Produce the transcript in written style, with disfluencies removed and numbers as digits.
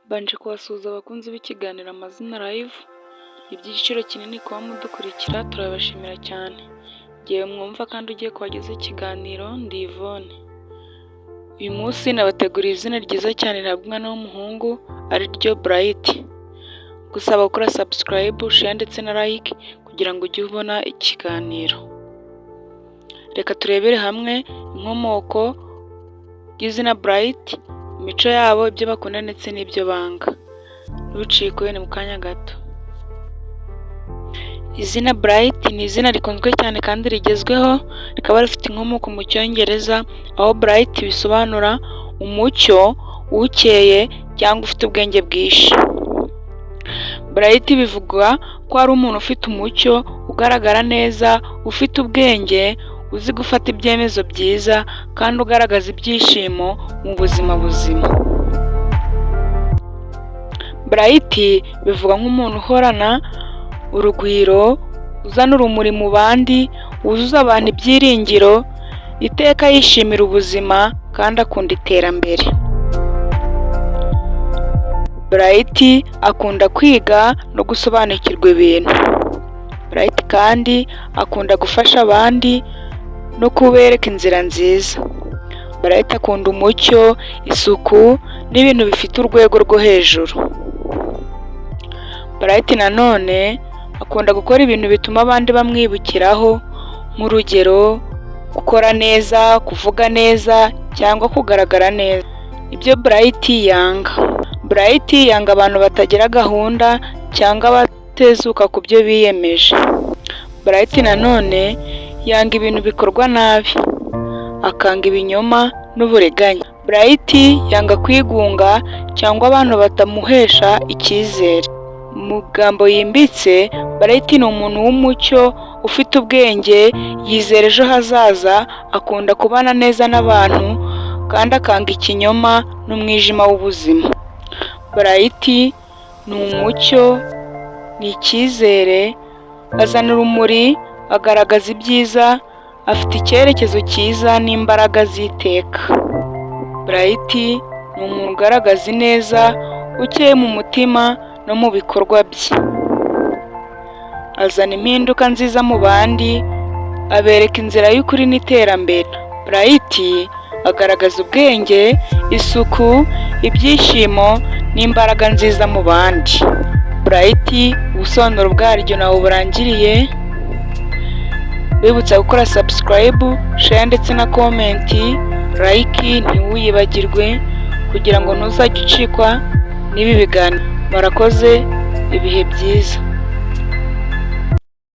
Mbanje kubasuhuza abakunzi b'ikiganiro Amazina Live, ni iby'igiciro kinini kuba mudukurikira, turabashimira cyane. Ngewe mwumva kandi ugiye kubagezaho ikiganiro ndi Yvonne. Uyu munsi nabateguriye izina ryiza cyane rihabwa umwana w'umuhungu ari ryo Bright. Gusaba gukora subscribe, share ndetse na like kugira ngo ujye ubona ikiganiro. Reka turebere hamwe inkomoko y'izina Bright, imico yabo, ibyo bakunda ndetse n'ibyo banga. Ntucikwe ni mu kanya gato. Izina Bright ni izina rikunzwe cyane kandi rigezweho, rikaba rifite inkomoko mu Cyongereza, aho Bright bisobanura umucyo, ukeye cyangwa ufite ubwenge bwinshi. Bright bivugwa ko ari umuntu ufite umucyo, ugaragara neza, ufite ubwenge, uzi gufata ibyemezo byiza kandi ugaragaza ibyishimo mu buzima buzima. Bright bivuga nk'umuntu uhorana urugwiro, uzana urumuri mu bandi, wuzuza abantu ibyiringiro, iteka yishimira ubuzima kandi akunda iterambere. Bright akunda kwiga no gusobanukirwa ibintu. Bright kandi akunda gufasha abandi no kubereka inzira nziza. Bright akunda umucyo, isuku n'ibintu bifite urwego rwo hejuru. Bright nanone akunda gukora ibintu bituma abandi bamwibukiraho, nk'urugero gukora neza, kuvuga neza cyangwa kugaragara neza. Ibyo Bright yanga. Bright yanga abantu batagira gahunda cyangwa batezuka ku byo biyemeje. Bright nanone yanga ibintu bikorwa nabi, akanga ibinyoma n'uburiganya. Bright yanga kwigunga cyangwa abantu batamuhesha icyizere. Mu magambo yimbitse, Bright ni umuntu w'umucyo, ufite ubwenge, yizera ejo hazaza, akunda kubana neza n'abantu kandi akanga ikinyoma n'umwijima w'ubuzima. Bright ni umucyo, ni icyizere, azana urumuri, agaragaza ibyiza, afite icyerekezo cyiza n'imbaraga z'iteka. Bright ni umuntu ugaragaza ineza, ukeye mu mutima no mu bikorwa bye. Azana impinduka nziza mu bandi, abereka inzira y'ukuri n'iterambere. Bright agaragaza ubwenge, isuku, ibyishimo n'imbaraga nziza mu bandi. Bright ubusobanuro bwaryo nawe burangiriye. Wibutsa gukora subscribe, share ndetse na comment, like ntiwiyibagirwe kugira ngo ntuzajye ucikwa n'ibi biganiro. Barakoze, ibihe byiza.